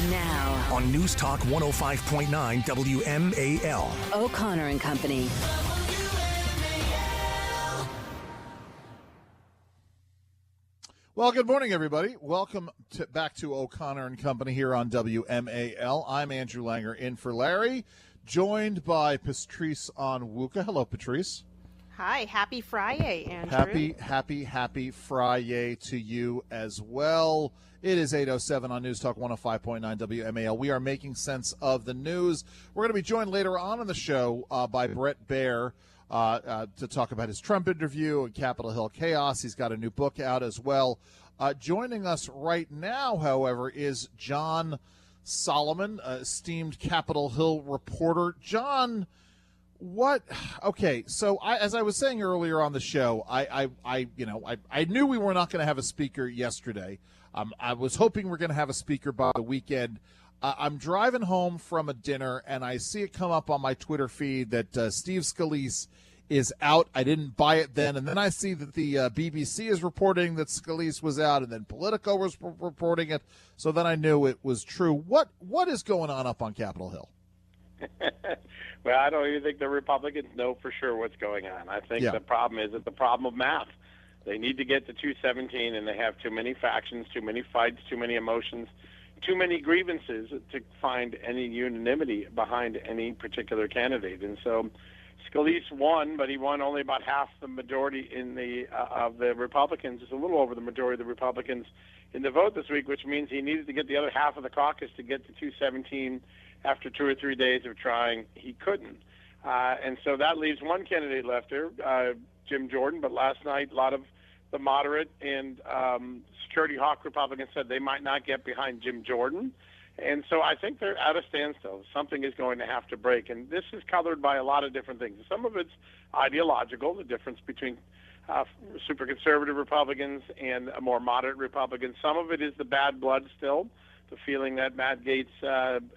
Now on News Talk 105.9 WMAL. O'Connor and Company. Well, good morning, everybody. Welcome back to O'Connor and Company here on WMAL. I'm Andrew Langer in for Larry, joined by Patrice Onwuka. Hello, Patrice. Hi, happy Friday, Andrew. Happy Friday to you as well. It is 8:07 on News Talk 105.9 WMAL. We are making sense of the news. We're going to be joined later on in the show by Bret Baier to talk about his Trump interview and Capitol Hill chaos. He's got a new book out as well. Joining us right now, however, is John Solomon, esteemed Capitol Hill reporter. John, so as I was saying earlier on the show, I knew we were not going to have a speaker yesterday. I was hoping we're going to have a speaker by the weekend. I'm driving home from a dinner, and I see it come up on my Twitter feed that Steve Scalise is out. I didn't buy it then. And then I see that the BBC is reporting that Scalise was out, and then Politico was reporting it. So then I knew it was true. What is going on up on Capitol Hill? Well, I don't even think the Republicans know for sure what's going on. I think the problem is the problem of math. They need to get to 217, and they have too many factions, too many fights, too many emotions, too many grievances to find any unanimity behind any particular candidate. And so Scalise won, but he won only about half the majority in the of the Republicans. It's a little over the majority of the Republicans in the vote this week, which means he needed to get the other half of the caucus to get to 217. After 2 or 3 days of trying, he couldn't. And so that leaves one candidate left there, Jim Jordan. But last night, a lot of the moderate and security hawk Republicans said they might not get behind Jim Jordan. And so I think they're at a standstill. Something is going to have to break. And this is colored by a lot of different things. Some of it's ideological, the difference between super conservative Republicans and more moderate Republicans. Some of it is the bad blood still. The feeling that Matt Gaetz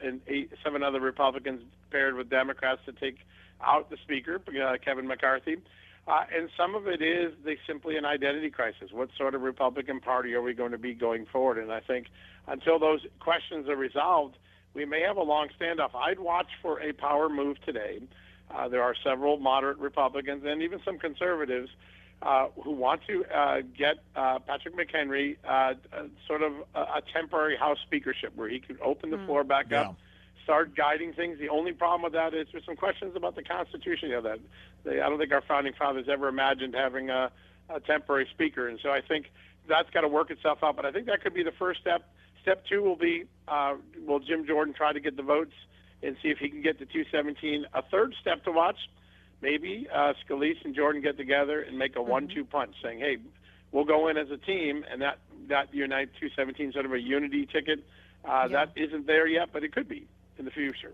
and 7 other Republicans paired with Democrats to take out the Speaker, Kevin McCarthy. And some of it is simply an identity crisis. What sort of Republican Party are we going to be going forward? And I think until those questions are resolved, we may have a long standoff. I'd watch for a power move today. There are several moderate Republicans and even some conservatives who want to get Patrick McHenry sort of a temporary House speakership where he could open the floor back up, start guiding things. The only problem with that is there's some questions about the Constitution. I don't think our founding fathers ever imagined having a temporary speaker, and so I think that's got to work itself out. But I think that could be the first step. Step 2 will be, will Jim Jordan try to get the votes and see if he can get to 217? A third step to watch, maybe Scalise and Jordan get together and make a 1-2 punch, saying, hey, we'll go in as a team, and that unite 217, sort of a unity ticket. That isn't there yet, but it could be in the future.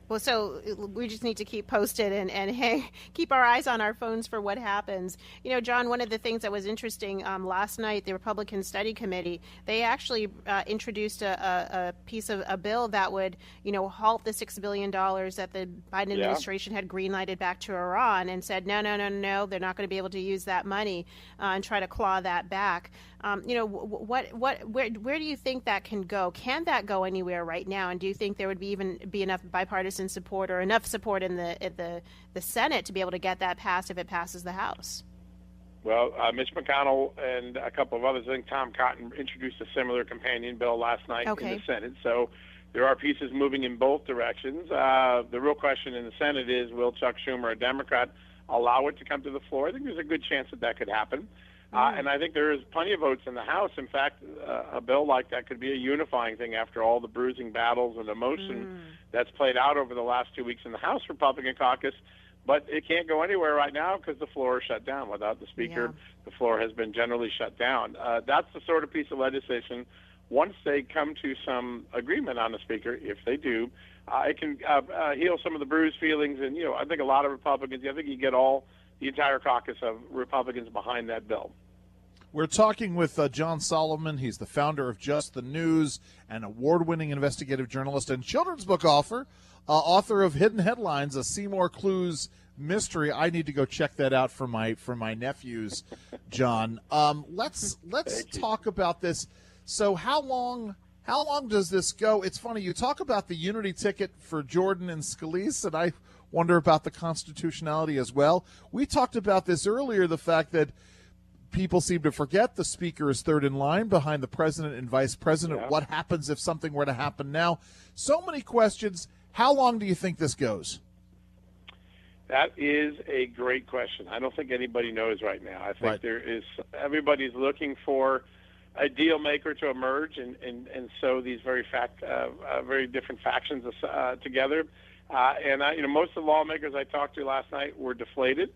Well, so we just need to keep posted and keep our eyes on our phones for what happens. You know, John, one of the things that was interesting last night, the Republican Study Committee, they actually introduced a piece of a bill that would, halt the $6 billion that the Biden administration had greenlighted back to Iran and said, no, they're not going to be able to use that money and try to claw that back. Where do you think that can go? Can that go anywhere right now? And do you think there would be enough bipartisan support or enough support in the Senate to be able to get that passed if it passes the House? Well, Mitch McConnell and a couple of others, I think Tom Cotton introduced a similar companion bill last night in the Senate. So there are pieces moving in both directions. The real question in the Senate is, will Chuck Schumer, a Democrat, allow it to come to the floor? I think there's a good chance that could happen. And I think there is plenty of votes in the House. In fact, a bill like that could be a unifying thing after all the bruising battles and emotion that's played out over the last 2 weeks in the House Republican caucus. But it can't go anywhere right now because the floor is shut down. Without the Speaker, the floor has been generally shut down. That's the sort of piece of legislation, once they come to some agreement on the Speaker, if they do, it can heal some of the bruised feelings. And, I think a lot of Republicans, I think you get the entire caucus of Republicans behind that bill. We're talking with John Solomon. He's the founder of Just the News, an award-winning investigative journalist and children's book author of Hidden Headlines, a Seymour Clues mystery. I need to go check that out for my nephews, John. Let's talk about this. So how long How long does this go? It's funny, you talk about the unity ticket for Jordan and Scalise, and I wonder about the constitutionality as well. We talked about this earlier, the fact that people seem to forget the speaker is third in line behind the president and vice president. Yeah. What happens if something were to happen now? So many questions. How long do you think this goes? That is a great question. I don't think anybody knows right now. I think everybody's looking for a deal maker to emerge, and so these very different factions together. Most of the lawmakers I talked to last night were deflated.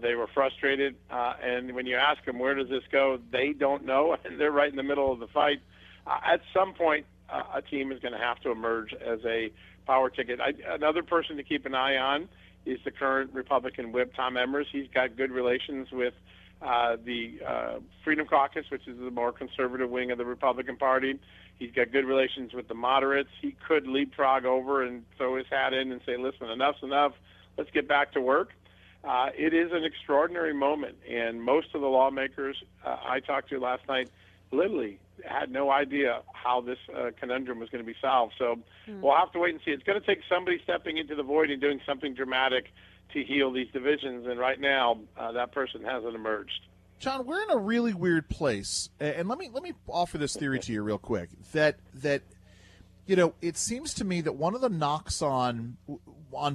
They were frustrated, and when you ask them where does this go, they don't know, and they're right in the middle of the fight. At some point, a team is going to have to emerge as a power ticket. Another person to keep an eye on is the current Republican whip, Tom Emmer's. He's got good relations with the Freedom Caucus, which is the more conservative wing of the Republican Party. He's got good relations with the moderates. He could leapfrog over and throw his hat in and say, listen, enough's enough. Let's get back to work. It is an extraordinary moment, and most of the lawmakers I talked to last night literally had no idea how this conundrum was going to be solved. So we'll have to wait and see. It's going to take somebody stepping into the void and doing something dramatic to heal these divisions, and right now that person hasn't emerged. John, we're in a really weird place, and let me offer this theory to you real quick. That it seems to me that one of the knocks on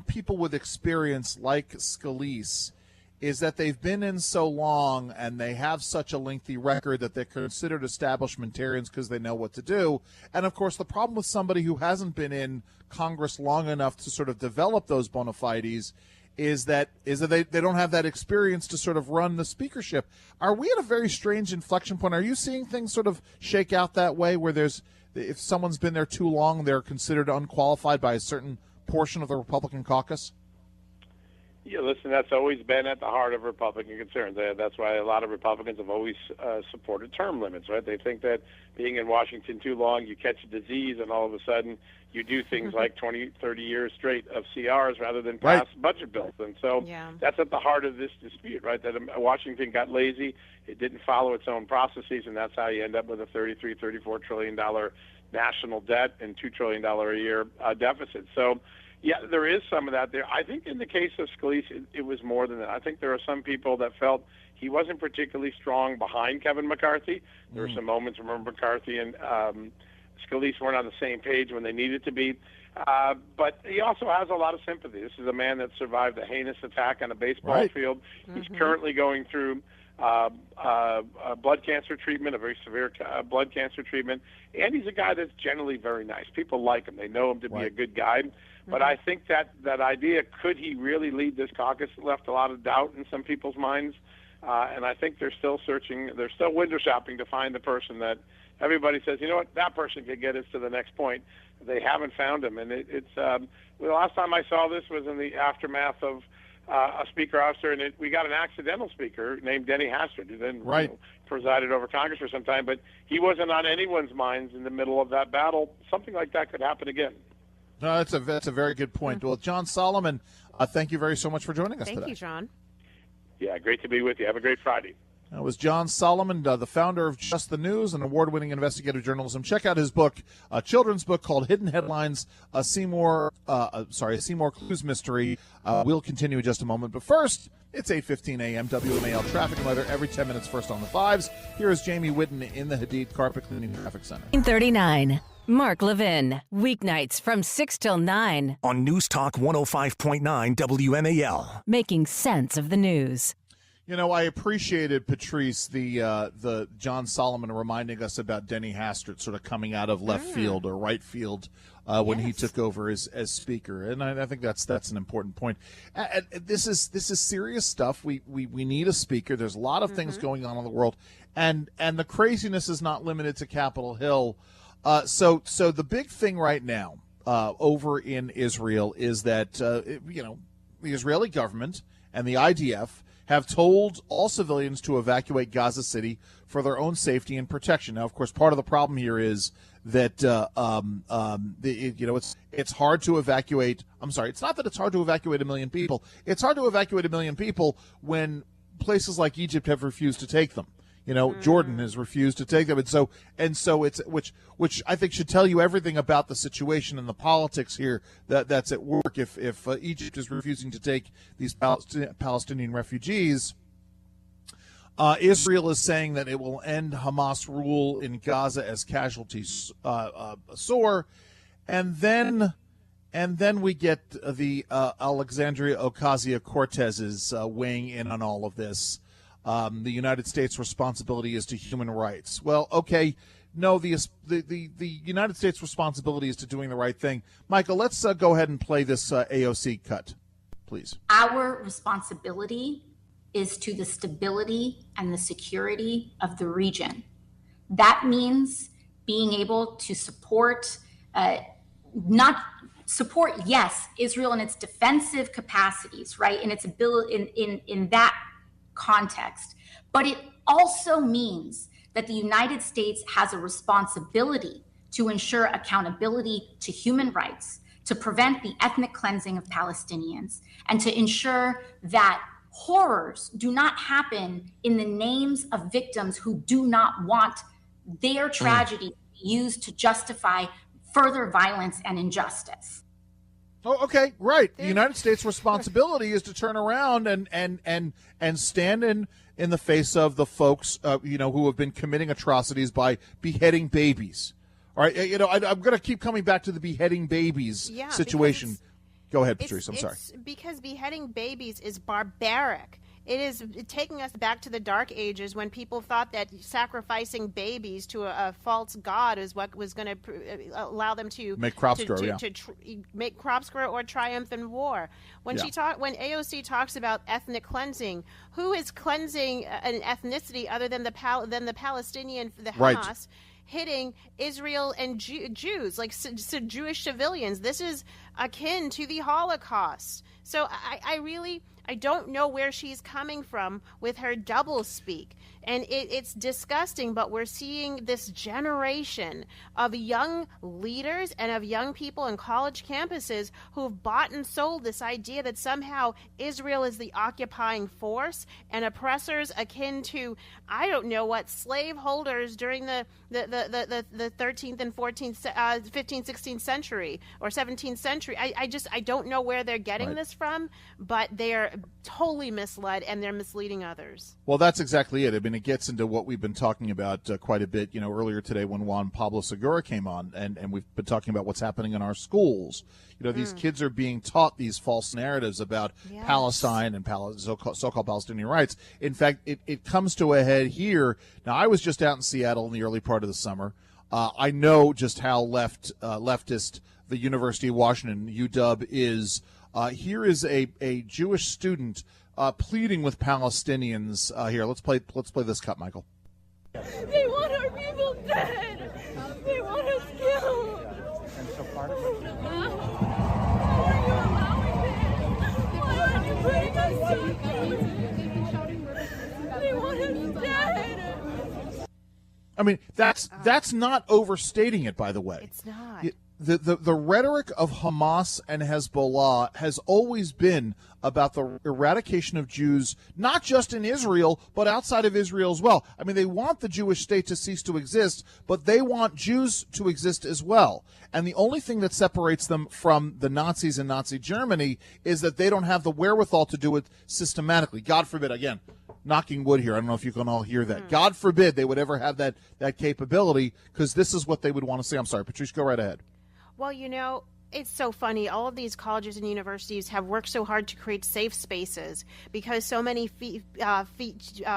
people with experience like Scalise is that they've been in so long and they have such a lengthy record that they're considered establishmentarians because they know what to do. And, of course, the problem with somebody who hasn't been in Congress long enough to sort of develop those bona fides is that they don't have that experience to sort of run the speakership. Are we at a very strange inflection point? Are you seeing things sort of shake out that way where if someone's been there too long, they're considered unqualified by a certain portion of the Republican caucus? Yeah, listen, that's always been at the heart of Republican concerns. That's why a lot of Republicans have always supported term limits, right? They think that being in Washington too long, you catch a disease, and all of a sudden you do things like 20, 30 years straight of CRs rather than pass budget bills. And so that's at the heart of this dispute, right? That Washington got lazy. It didn't follow its own processes, and that's how you end up with a $33, $34 trillion national debt and $2 trillion a year deficit. So, yeah, there is some of that there. I think in the case of Scalise, it was more than that. I think there are some people that felt he wasn't particularly strong behind Kevin McCarthy. There were some moments, remember, McCarthy and Scalise weren't on the same page when they needed to be. But he also has a lot of sympathy. This is a man that survived a heinous attack on a baseball field. He's currently going through blood cancer treatment, a very severe blood cancer treatment. And he's a guy that's generally very nice. People like him. They know him to be a good guy. But I think that idea, could he really lead this caucus, left a lot of doubt in some people's minds. And I think they're still searching, they're still window shopping to find the person that everybody says, you know what, that person could get us to the next point. They haven't found him. And the last time I saw this was in the aftermath of a speaker officer, and we got an accidental speaker named Denny Hastert, who then presided over Congress for some time. But he wasn't on anyone's minds in the middle of that battle. Something like that could happen again. No, that's a very good point. Well, John Solomon, thank you very so much for joining us today. Thank you, John. Yeah, great to be with you. Have a great Friday. That was John Solomon, the founder of Just the News, an award-winning investigative journalism. Check out his book, a children's book called Hidden Headlines, a Seymour Clues mystery. We'll continue in just a moment. But first, it's 8:15 a.m. WMAL traffic and weather every 10 minutes first on the fives. Here is Jamie Whitten in the Hadid Carpet Cleaning Traffic Center. 39. Mark Levin, weeknights from 6 till 9. On News Talk 105.9 WMAL. Making sense of the news. You know, I appreciated, Patrice, the John Solomon reminding us about Denny Hastert sort of coming out of left field or right field when he took over as speaker, and I think that's an important point. This is serious stuff. We need a speaker. There's a lot of things going on in the world, and the craziness is not limited to Capitol Hill. So the big thing right now over in Israel is that the Israeli government and the IDF have told all civilians to evacuate Gaza City for their own safety and protection. Now, of course, part of the problem here is that it's hard to evacuate. I'm sorry, it's not that it's hard to evacuate 1 million people. It's hard to evacuate 1 million people when places like Egypt have refused to take them. Jordan has refused to take them, and so it's which I think should tell you everything about the situation and the politics here that's at work. If Egypt is refusing to take these Palestinian refugees, Israel is saying that it will end Hamas rule in Gaza as casualties soar, and then we get the Alexandria Ocasio-Cortez's weighing in on all of this. The United States' responsibility is to human rights. Well, okay, no, the United States' responsibility is to doing the right thing. Michael, let's go ahead and play this AOC cut, please. Our responsibility is to the stability and the security of the region. That means being able to support, yes, Israel in its defensive capacities, right, in its ability in that context. But it also means that the United States has a responsibility to ensure accountability to human rights, to prevent the ethnic cleansing of Palestinians, and to ensure that horrors do not happen in the names of victims who do not want their tragedy used to justify further violence and injustice. Oh, okay, right. The United States' responsibility is to turn around and stand in the face of the folks who have been committing atrocities by beheading babies. All right, I'm going to keep coming back to the beheading babies situation. Go ahead, Patrice. I'm sorry. Because beheading babies is barbaric. It is taking us back to the Dark Ages when people thought that sacrificing babies to a false god is what was going to allow them to make crops grow, make crops grow or triumph in war. When AOC talks about ethnic cleansing, who is cleansing an ethnicity other than the Palestinian, the Hamas? Right. Hitting Israel and Jews, like Jewish civilians. This is akin to the Holocaust. So I don't know where she's coming from with her doublespeak. And it's disgusting, but we're seeing this generation of young leaders and of young people in college campuses who've bought and sold this idea that somehow Israel is the occupying force and oppressors akin to, I don't know what, slave holders during the 13th and 14th, 15th, 16th century or 17th century. I don't know where they're getting this from, but they are totally misled and they're misleading others. Well, that's exactly it. I mean, it gets into what we've been talking about quite a bit, earlier today when Juan Pablo Segura came on, and we've been talking about what's happening in our schools. These kids are being taught these false narratives about Palestine and so-called Palestinian rights. In fact, it comes to a head here. Now, I was just out in Seattle in the early part of the summer. I know just how leftist the University of Washington, UW, is. Here is a Jewish student pleading with Palestinians. Here, let's play this cut, Michael. They want our people dead. They want us killed. And so part of it. Why are you allowing this? Why are you putting us so? They want us dead. I mean, that's not overstating it, by the way. It's not. The rhetoric of Hamas and Hezbollah has always been about the eradication of Jews, not just in Israel, but outside of Israel as well. I mean, they want the Jewish state to cease to exist, but they want Jews to exist as well. And the only thing that separates them from the Nazis in Nazi Germany is that they don't have the wherewithal to do it systematically. God forbid, again, knocking wood here. I don't know if you can all hear that. God forbid they would ever have that capability, because this is what they would want to say. I'm sorry, Patrice, go right ahead. Well, it's so funny. All of these colleges and universities have worked so hard to create safe spaces because so many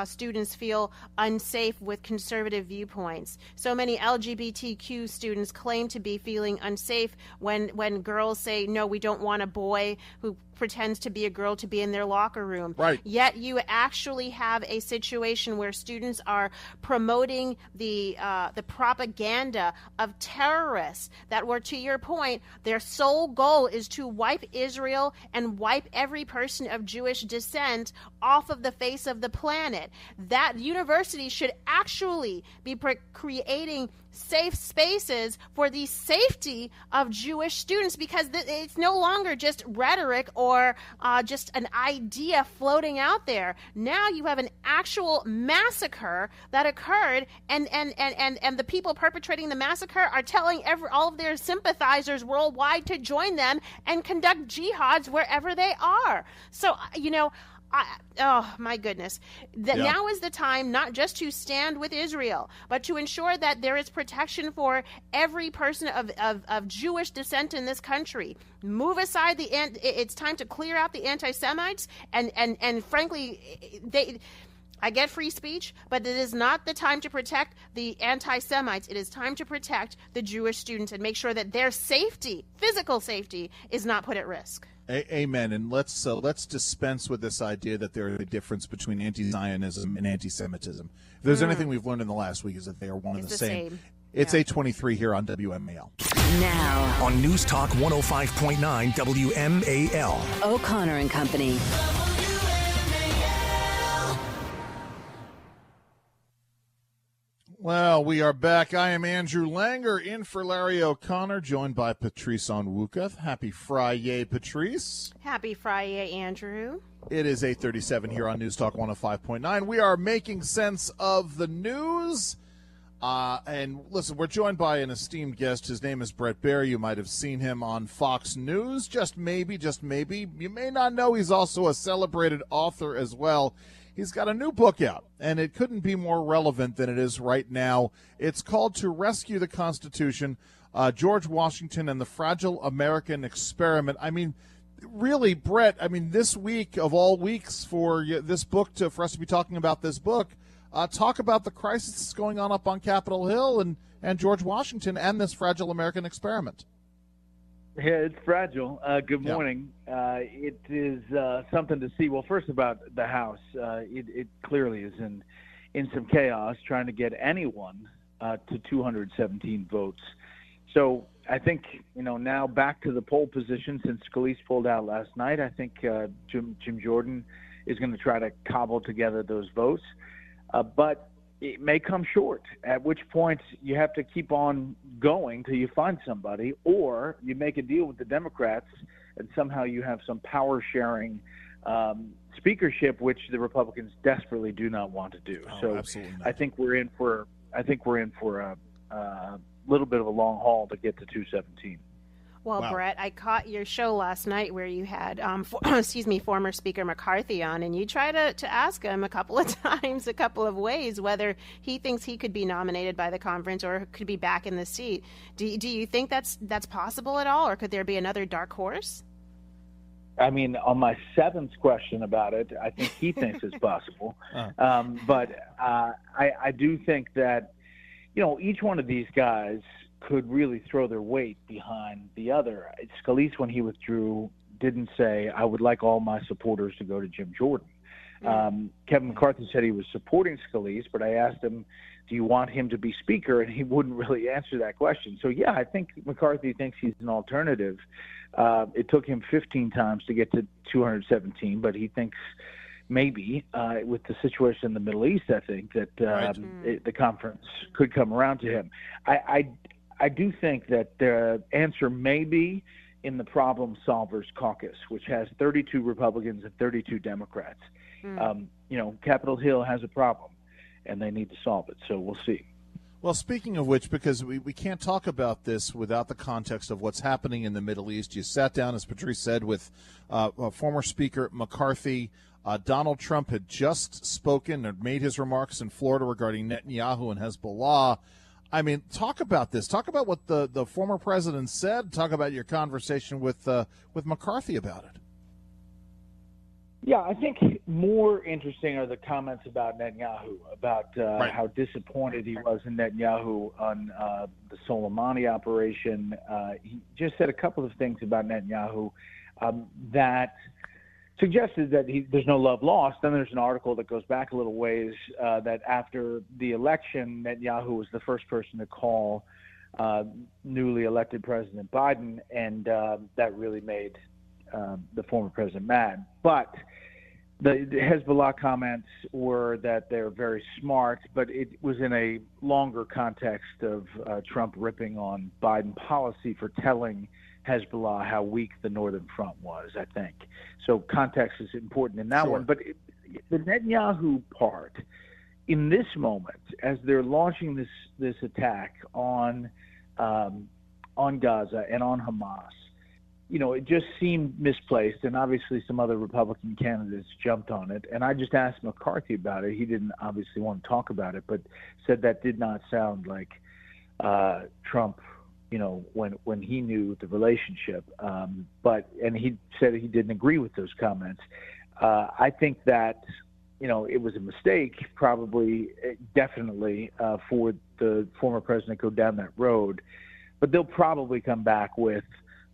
students feel unsafe with conservative viewpoints. So many LGBTQ students claim to be feeling unsafe when girls say, no, we don't want a boy who pretends to be a girl to be in their locker room. Right. Yet you actually have a situation where students are promoting the propaganda of terrorists that were, to your point, their sole goal is to wipe Israel and wipe every person of Jewish descent off of the face of the planet. That university should actually be creating safe spaces for the safety of Jewish students, because it's no longer just rhetoric or just an idea floating out there. Now you have an actual massacre that occurred, and the people perpetrating the massacre are telling all of their sympathizers worldwide to join them and conduct jihads wherever they are. So, oh my goodness. Now is the time not just to stand with Israel, but to ensure that there is protection for every person of Jewish descent in this country. Move aside it's time to clear out the anti-Semites, and frankly, I get free speech, but it is not the time to protect the anti-Semites. It is time to protect the Jewish students and make sure that their safety, physical safety, is not put at risk. Amen. And let's dispense with this idea that there is a difference between anti-Zionism and anti-Semitism. If there's anything we've learned in the last week, is that they are one and the same. It's 8:23 here on WMAL. Now On News Talk 105.9 WMAL. O'Connor and Company. Well, we are back. I am Andrew Langer, in for Larry O'Connor, joined by Patrice Onwuka. Happy Friday, Patrice. Happy Friday, Andrew. It is 8:37 here on News Talk 105.9. We are making sense of the news. And listen, we're joined by an esteemed guest. His name is Bret Baier. You might have seen him on Fox News. Just maybe. You may not know he's also a celebrated author as well. He's got a new book out, and it couldn't be more relevant than it is right now. It's called To Rescue the Constitution, George Washington and the Fragile American Experiment. I mean, really, Bret, this week of all weeks for this book, for us to be talking about this book, talk about the crisis that's going on up on Capitol Hill and George Washington and this Fragile American Experiment. Yeah, it's fragile. Good morning. It is something to see. Well, first about the House, it clearly is in some chaos trying to get anyone to 217 votes. So I think, now back to the poll position since Scalise pulled out last night. I think Jim Jordan is going to try to cobble together those votes. But it may come short, at which point you have to keep on going till you find somebody, or you make a deal with the Democrats and somehow you have some power-sharing speakership, which the Republicans desperately do not want to do. So absolutely not. I think we're in for a little bit of a long haul to get to 217. Well, wow. Bret, I caught your show last night where you had, former Speaker McCarthy on, and you tried to ask him a couple of times, a couple of ways, whether he thinks he could be nominated by the conference or could be back in the seat. Do you think that's possible at all, or could there be another dark horse? On my seventh question about it, I think he thinks it's possible. But I do think that, each one of these guys could really throw their weight behind the other. Scalise, when he withdrew, didn't say, I would like all my supporters to go to Jim Jordan. Kevin McCarthy said he was supporting Scalise, but I asked him, do you want him to be Speaker? And he wouldn't really answer that question. So, yeah, I think McCarthy thinks he's an alternative. It took him 15 times to get to 217, but he thinks maybe with the situation in the Middle East, I think that the conference could come around to him. I do think that the answer may be in the Problem Solvers Caucus, which has 32 Republicans and 32 Democrats. Capitol Hill has a problem, and they need to solve it. So we'll see. Well, speaking of which, because we can't talk about this without the context of what's happening in the Middle East. You sat down, as Patrice said, with former Speaker McCarthy. Donald Trump had just spoken or made his remarks in Florida regarding Netanyahu and Hezbollah. Talk about this. Talk about what the former president said. Talk about your conversation with McCarthy about it. Yeah, I think more interesting are the comments about Netanyahu, about how disappointed he was in Netanyahu on the Soleimani operation. He just said a couple of things about Netanyahu that suggested that there's no love lost. Then there's an article that goes back a little ways that after the election, Netanyahu was the first person to call newly elected President Biden, and that really made the former president mad. But the Hezbollah comments were that they're very smart, but it was in a longer context of Trump ripping on Biden policy for telling Hezbollah how weak the Northern Front was, I think. So context is important in that one. But the Netanyahu part, in this moment, as they're launching this attack on Gaza and on Hamas, it just seemed misplaced, and obviously some other Republican candidates jumped on it. And I just asked McCarthy about it. He didn't obviously want to talk about it, but said that did not sound like Trump, when he knew the relationship. And he said he didn't agree with those comments. I think that, it was a mistake, definitely, for the former president to go down that road. But they'll probably come back with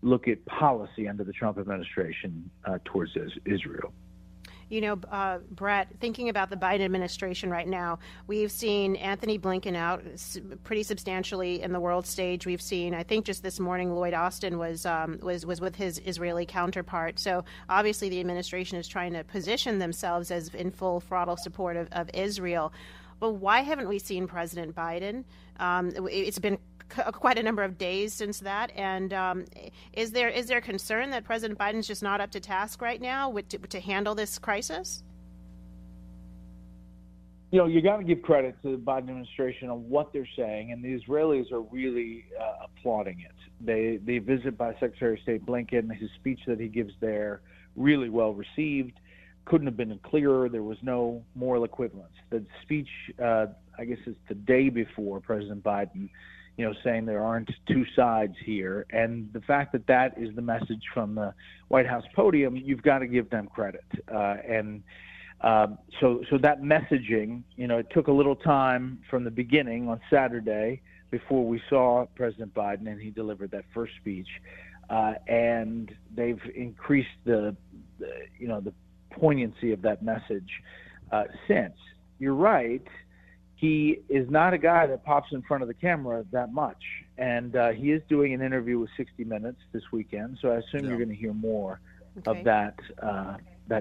look at policy under the Trump administration towards Israel. Bret, thinking about the Biden administration right now, we've seen Anthony Blinken out pretty substantially in the world stage. We've seen, I think just this morning, Lloyd Austin was with his Israeli counterpart. So obviously the administration is trying to position themselves as in full throttle support of Israel. But why haven't we seen President Biden? It's been quite a number of days since that, and is there concern that President Biden's just not up to task right now to handle this crisis? You got to give credit to the Biden administration on what they're saying, and the Israelis are really applauding it. They visit by Secretary of State Blinken. His speech that he gives there, really well received. Couldn't have been clearer. There was no moral equivalence. The speech, I guess it's the day before President Biden, saying there aren't two sides here. And the fact that that is the message from the White House podium, you've got to give them credit. So that messaging, it took a little time from the beginning on Saturday before we saw President Biden and he delivered that first speech. And they've increased the poignancy of that message since. You're right. He is not a guy that pops in front of the camera that much. And he is doing an interview with 60 Minutes this weekend, so I assume you're going to hear more of that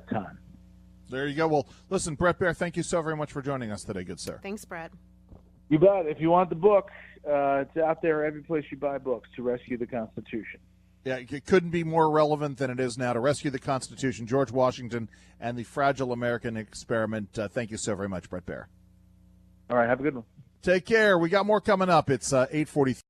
time. There you go. Well, listen, Bret Baier, thank you so very much for joining us today, good sir. Thanks, Bret. You bet. If you want the book, it's out there every place you buy books, To Rescue the Constitution. Yeah, it couldn't be more relevant than it is now. To Rescue the Constitution, George Washington, and the Fragile American Experiment. Thank you so very much, Bret Baier. All right, have a good one. Take care. We got more coming up. It's 8:43.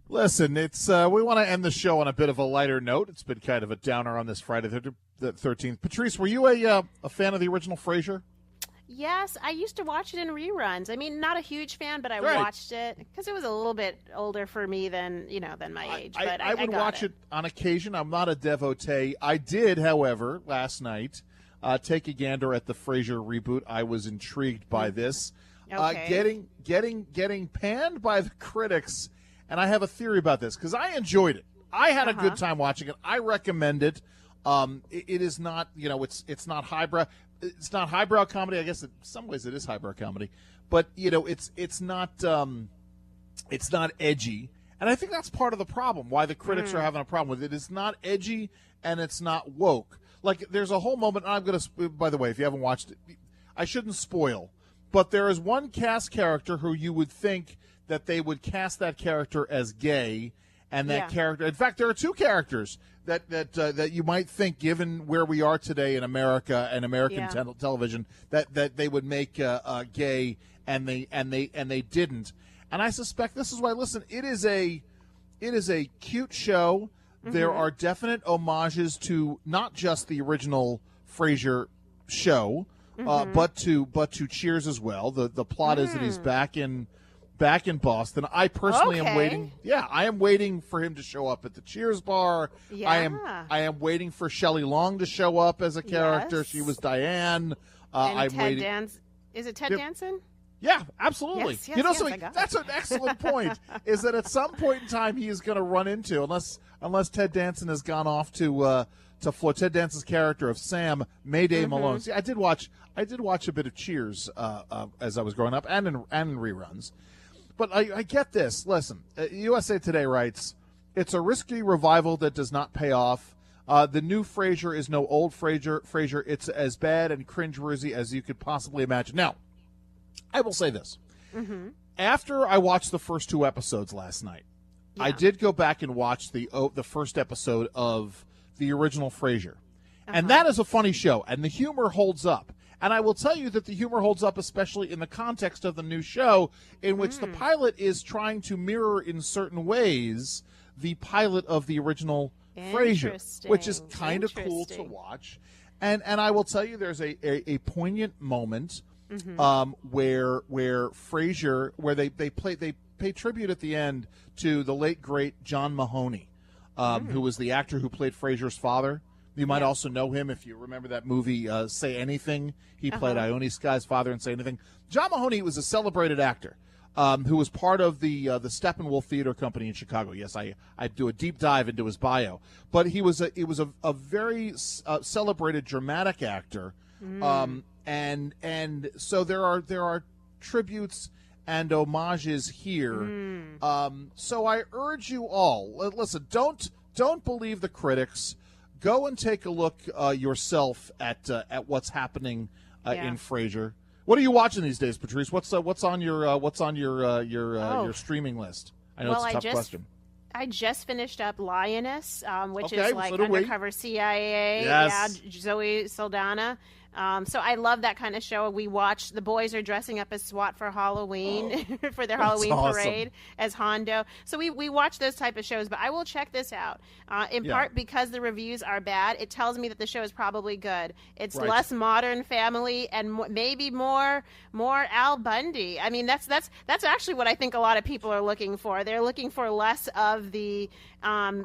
Listen, we want to end the show on a bit of a lighter note. It's been kind of a downer on this Friday the 13th. Patrice, were you a fan of the original Frasier? Yes, I used to watch it in reruns. I mean, not a huge fan, but I watched it because it was a little bit older for me than my age. But I would watch it on occasion. I'm not a devotee. I did, however, last night take a gander at the Frasier reboot. I was intrigued by this. Okay. Getting panned by the critics, and I have a theory about this because I enjoyed it. I had a good time watching it. I recommend it. It is not, it's not highbrow. It's not highbrow comedy. I guess in some ways it is highbrow comedy, but it's not edgy. And I think that's part of the problem. Why the critics are having a problem with it. It's not edgy and it's not woke. Like there's a whole moment. And I'm gonna. By the way, if you haven't watched it, I shouldn't spoil. But there is one cast character who you would think that they would cast that character as gay, and that character. In fact, there are two characters that you might think, given where we are today in America and American television, that they would make gay, and they didn't. And I suspect this is why. Listen, it is a cute show. Mm-hmm. There are definite homages to not just the original Frasier show, but to Cheers as well. The plot is that he's back in Boston. I personally am waiting. Yeah, I am waiting for him to show up at the Cheers bar. Yeah. I am waiting for Shelley Long to show up as a character. Yes. She was Diane. I'm waiting. Is it Ted Danson? Yeah, absolutely. Yes, something that's an excellent point. Is that at some point in time he is going to run into, unless Ted Danson has gone off to Florida. Ted Danson's character of Sam Mayday Malone. See, I did watch a bit of Cheers as I was growing up, and in reruns. But I get this. Listen, USA Today writes, it's a risky revival that does not pay off. The new Frasier is no old Frasier. It's as bad and cringeworthy as you could possibly imagine. Now, I will say this. Mm-hmm. After I watched the first 2 episodes last night, I did go back and watch the first episode of the original Frasier. And that is a funny show, and the humor holds up. And I will tell you that the humor holds up, especially in the context of the new show, in which the pilot is trying to mirror in certain ways the pilot of the original Frasier, which is kind of cool to watch. And I will tell you, there's a poignant moment where Frasier, where they pay tribute at the end to the late great John Mahoney, who was the actor who played Frasier's father. You might also know him if you remember that movie, Say Anything. He played Ione Skye's father in Say Anything. John Mahoney was a celebrated actor who was part of the Steppenwolf Theater Company in Chicago. Yes, I do a deep dive into his bio. But he was a very celebrated dramatic actor. And so there are tributes and homages here. So I urge you all, listen, don't believe the critics. Go and take a look yourself at what's happening in Frasier. What are you watching these days, Patrice? What's on your streaming list? I know it's a tough question. I just finished up Lioness, which Okay, is like so do we. undercover CIA. Yes. Yeah, Zoe Saldana. So I love that kind of show. We watch, the boys are dressing up as SWAT for Halloween, for their Halloween parade as Hondo. So we watch those type of shows, but I will check this out. In part because the reviews are bad, it tells me that the show is probably good. It's less Modern Family and maybe more Al Bundy. I mean, that's actually what I think a lot of people are looking for. They're looking for less of the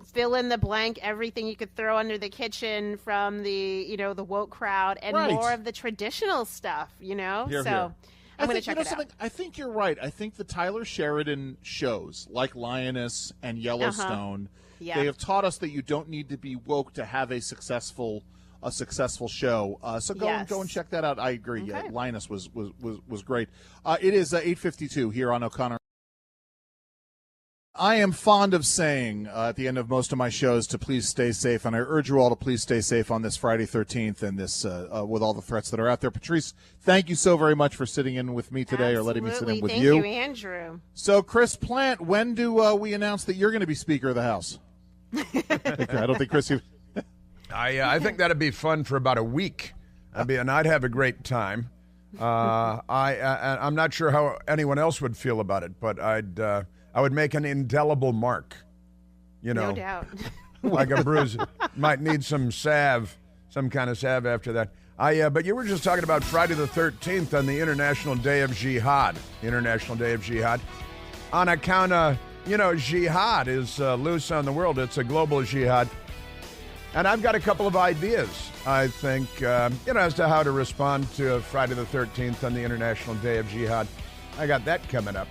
fill in the blank, everything you could throw under the kitchen from the the woke crowd, and more of the traditional stuff, Here. So I'm going to check it out. I think you're right. I think the Tyler Sheridan shows like Lioness and Yellowstone, they have taught us that you don't need to be woke to have a successful show. So go and check that out. I agree. Okay. Lioness was great. It is 8:52 here on O'Connor. I am fond of saying at the end of most of my shows to please stay safe, and I urge you all to please stay safe on this Friday 13th and this with all the threats that are out there. Patrice, thank you so very much for sitting in with me today, or letting me sit in with you. Thank you, Andrew. So, Chris Plant, when do we announce that you're going to be Speaker of the House? I don't think Chris. I think that'd be fun for about a week. And I'd have a great time. I'm not sure how anyone else would feel about it, but I would make an indelible mark, No doubt. like a bruise. Might need some salve, some kind of salve after that. But you were just talking about Friday the 13th on the International Day of Jihad. On account of, jihad is loose on the world. It's a global jihad. And I've got a couple of ideas, I think, as to how to respond to Friday the 13th on the International Day of Jihad. I got that coming up.